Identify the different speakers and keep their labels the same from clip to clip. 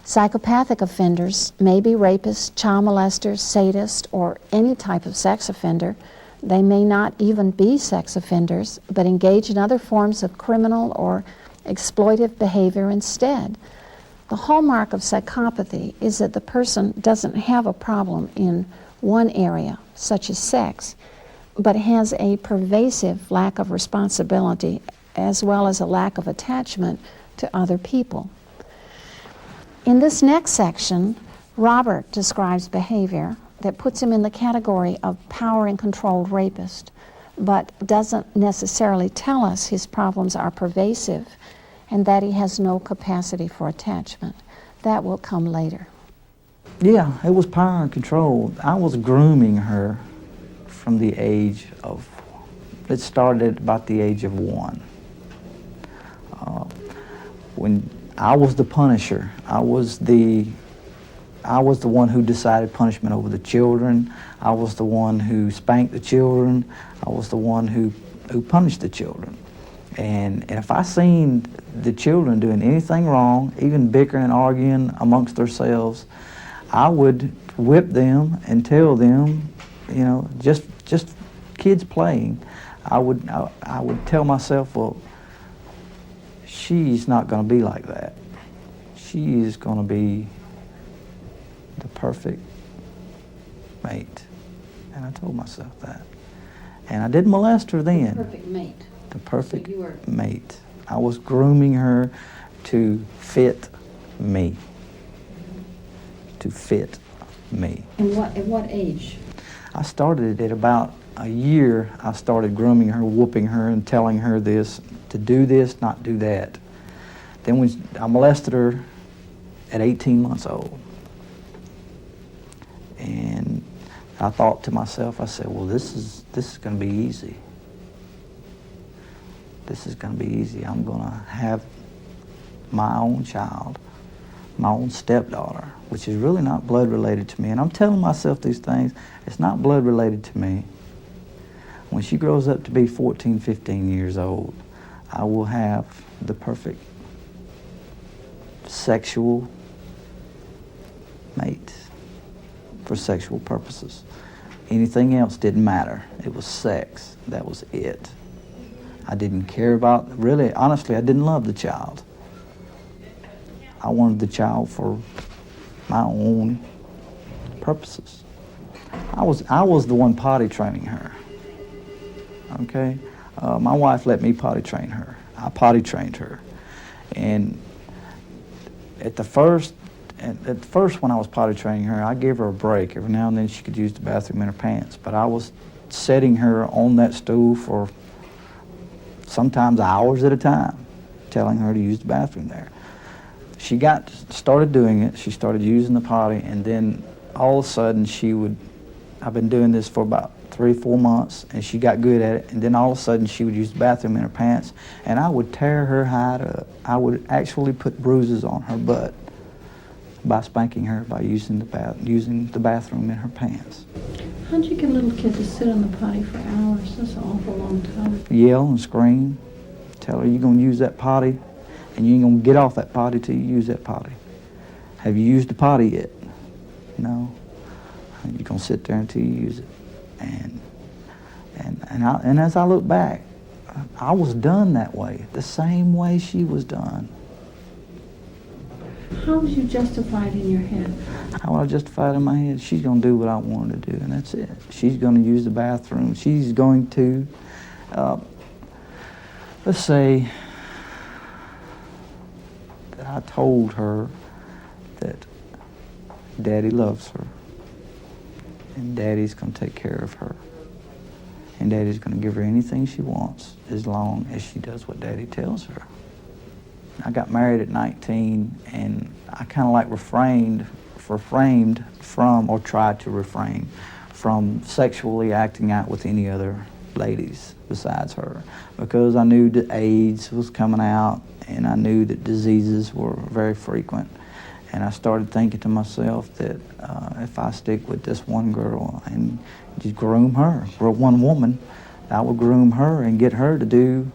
Speaker 1: Psychopathic offenders may be rapists, child molesters, sadists, or any type of sex offender. They may not even be sex offenders, but engage in other forms of criminal or exploitive behavior instead. The hallmark of psychopathy is that the person doesn't have a problem in one area, such as sex, but has a pervasive lack of responsibility as well as a lack of attachment to other people. In this next section, Robert describes behavior that puts him in the category of power and controlled rapist, but doesn't necessarily tell us his problems are pervasive and that he has no capacity for attachment. That will come later.
Speaker 2: Yeah, it was power and control. I was grooming her from the age of, it started at about the age of 1. When I was the punisher, I was the one who decided punishment over the children. I was the one who spanked the children. I was the one who punished the children. And if I seen the children doing anything wrong, even bickering and arguing amongst themselves, I would whip them and tell them, you know, just kids playing. I would tell myself, well, she's not going to be like that. She is going to be the perfect mate. And I told myself that. And I didn't molest her then.
Speaker 1: The perfect mate.
Speaker 2: The perfect
Speaker 1: So you were...
Speaker 2: mate. I was grooming her to fit me. To fit me.
Speaker 1: And at what age?
Speaker 2: I started at about a year. I started grooming her, whooping her, and telling her this, to do this, not do that. Then when I molested her at 18 months old. And I thought to myself, I said, well, this is going to be easy. This is going to be easy. I'm going to have my own child, my own stepdaughter, which is really not blood related to me. And I'm telling myself these things, it's not blood related to me. When she grows up to be 14, 15 years old, I will have the perfect sexual mate for sexual purposes. Anything else didn't matter. It was sex. That was it. I didn't care about, really, honestly, I didn't love the child. I wanted the child for my own purposes. I was the one potty training her. Okay? My wife let me potty train her. I potty trained her. And at the first when I was potty training her, I gave her a break. Every now and then she could use the bathroom in her pants. But I was setting her on that stool for sometimes hours at a time, telling her to use the bathroom there. She started doing it. She started using the potty, and then all of a sudden I've been doing this for about 3-4 months, and she got good at it, and then all of a sudden she would use the bathroom in her pants, and I would tear her hide up. I would actually put bruises on her butt by spanking her by using the bathroom in her pants.
Speaker 1: How'd you get a little kid to sit on the potty for hours? That's an awful long time.
Speaker 2: Yell and scream, tell her you're going to use that potty, and you ain't going to get off that potty till you use that potty. Have you used the potty yet? No. You're going to sit there until you use it. And as I look back, I was done that way, the same way she was done.
Speaker 1: How was you justified in your head?
Speaker 2: How would I justify it in my head? She's going to do what I want her to do, and that's it. She's going to use the bathroom. She's going to, let's say that I told her that Daddy loves her, and Daddy's going to take care of her, and Daddy's going to give her anything she wants as long as she does what Daddy tells her. I got married at 19, and I kind of like refrained from, or tried to refrain from sexually acting out with any other ladies besides her, because I knew that AIDS was coming out, and I knew that diseases were very frequent. And I started thinking to myself that if I stick with this one girl and just groom her, one woman, I would groom her and get her to do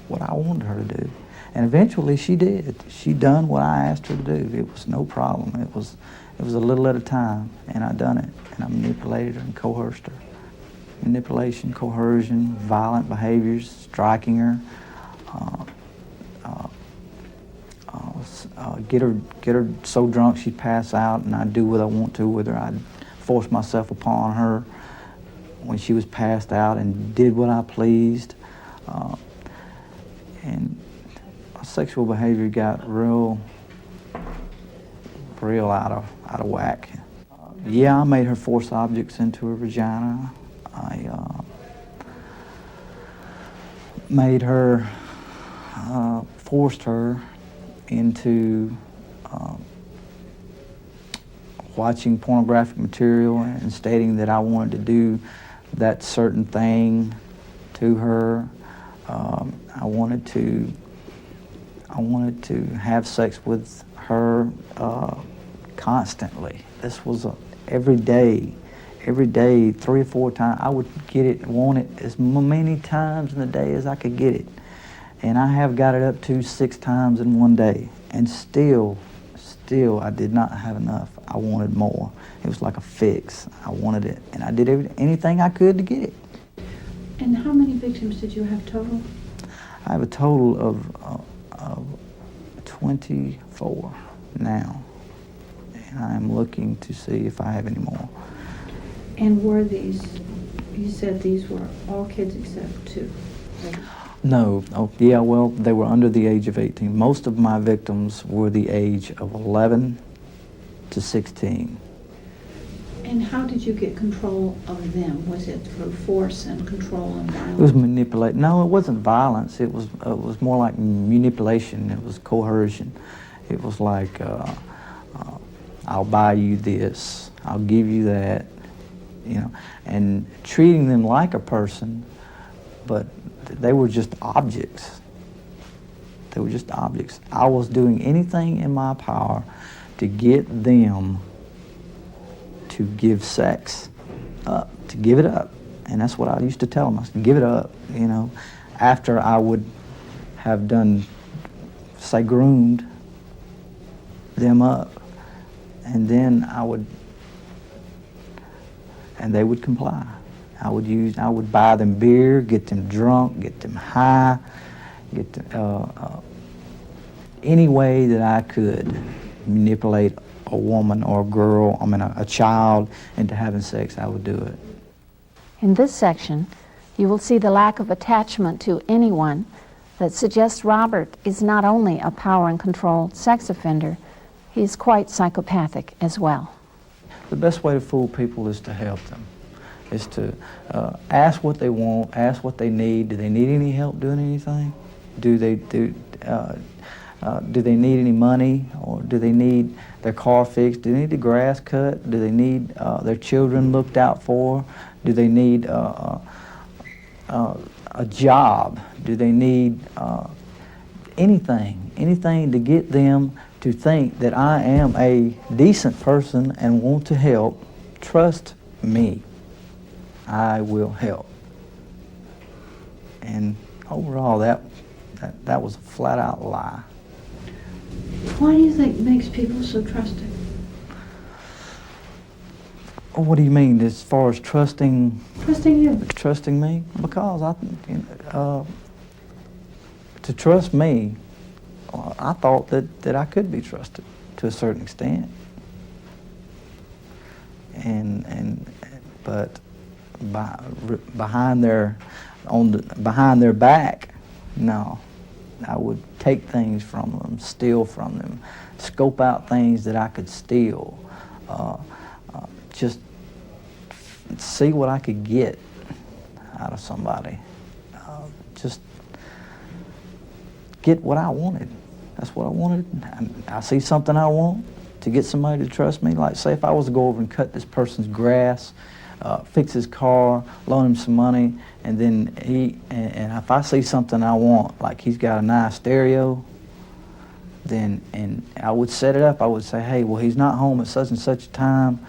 Speaker 2: what I wanted her to do. And eventually she did. She done what I asked her to do. It was no problem. It was a little at a time, and I done it. And I manipulated her and coerced her. Manipulation, coercion, violent behaviors, striking her, get her so drunk she'd pass out, and I'd do what I want to with her. I'd force myself upon her when she was passed out and did what I pleased. And my sexual behavior got real out of whack. Yeah, I made her force objects into her vagina. I made her, forced her into watching pornographic material and stating that I wanted to do that certain thing to her. I wanted to have sex with her constantly. This was every day, 3 or 4 times. I would get it, want it as many times in the day as I could get it. And I have got it up to 6 times in one day. And still, I did not have enough. I wanted more. It was like a fix. I wanted it. And I did anything I could to get it.
Speaker 3: And how many victims did you have total?
Speaker 2: I have a total of 24 now. And I'm looking to see if I have any more.
Speaker 3: And were these, you said these were all kids except 2? Right?
Speaker 2: No. Oh, yeah, well, they were under the age of 18. Most of my victims were the age of 11 to 16.
Speaker 3: And how did you get control of them? Was it through force and control and violence?
Speaker 2: It was manipulate. No, it wasn't violence. It was more like manipulation. It was coercion. It was like, I'll buy you this, I'll give you that, you know, and treating them like a person, but they were just objects. They were just objects. I was doing anything in my power to get them to give sex up, to give it up. And that's what I used to tell them. I said, give it up, you know. After I would have done, say, groomed them up, and then and they would comply. I would buy them beer, get them drunk, get them high, get them, any way that I could manipulate a woman or a girl, a child into having sex, I would do it.
Speaker 1: In this section, you will see the lack of attachment to anyone that suggests Robert is not only a power and control sex offender, he is quite psychopathic as well.
Speaker 2: The best way to fool people is to help them, is to ask what they want, ask what they need. Do they need any help doing anything? Do they need any money, or do they need their car fixed? Do they need the grass cut? Do they need their children looked out for? Do they need a job? Do they need anything to get them to think that I am a decent person and want to help? Trust me, I will help. And overall, that was a flat-out lie.
Speaker 3: Why do you think makes people so trusting?
Speaker 2: What do you mean, as far as trusting?
Speaker 3: Trusting you.
Speaker 2: Trusting me? Because to trust me, I thought that I could be trusted to a certain extent. But behind their back, no. I would take things from them, steal from them, scope out things that I could steal, just see what I could get out of somebody, just get what I wanted. That's what I wanted. I see something I want, to get somebody to trust me. Like, say if I was to go over and cut this person's grass, fix his car, loan him some money, and then and if I see something I want, like he's got a nice stereo, then, and I would set it up. I would say, hey, well, he's not home at such and such a time.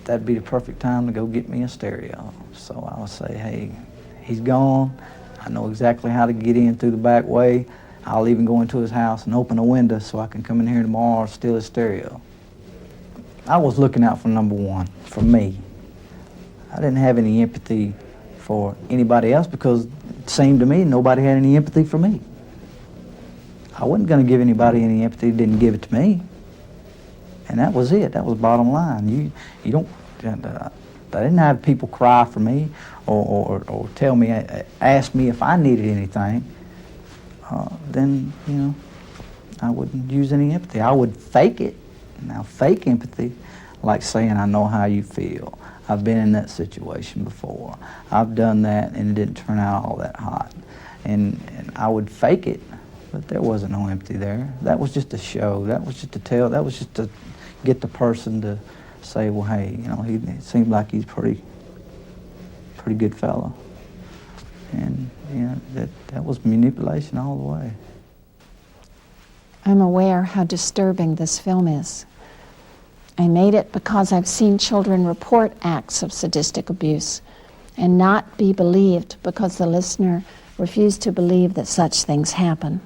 Speaker 2: That'd be the perfect time to go get me a stereo. So I would say, hey, he's gone. I know exactly how to get in through the back way. I'll even go into his house and open a window so I can come in here tomorrow or steal his stereo. I was looking out for number one, for me. I didn't have any empathy for anybody else because it seemed to me nobody had any empathy for me. I wasn't going to give anybody any empathy who didn't give it to me. And that was it. That was bottom line. You don't. I didn't have people cry for me or tell me, ask me if I needed anything. Then, you know, I wouldn't use any empathy. I would fake it. Now, fake empathy, like saying I know how you feel. I've been in that situation before. I've done that and it didn't turn out all that hot. And I would fake it, but there wasn't no empathy there. That was just a show. That was just to tell. That was just to get the person to say, well, hey, you know, it seems like he's pretty good fellow. And, you know, that was manipulation all the way.
Speaker 1: I'm aware how disturbing this film is. I made it because I've seen children report acts of sadistic abuse and not be believed because the listener refused to believe that such things happen.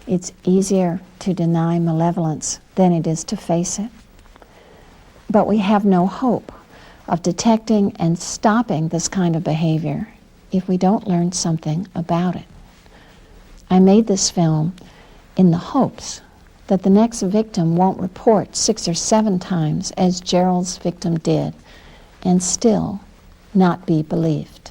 Speaker 1: It's easier to deny malevolence than it is to face it. But we have no hope of detecting and stopping this kind of behavior if we don't learn something about it. I made this film in the hopes that the next victim won't report 6 or 7 times as Gerald's victim did and still not be believed.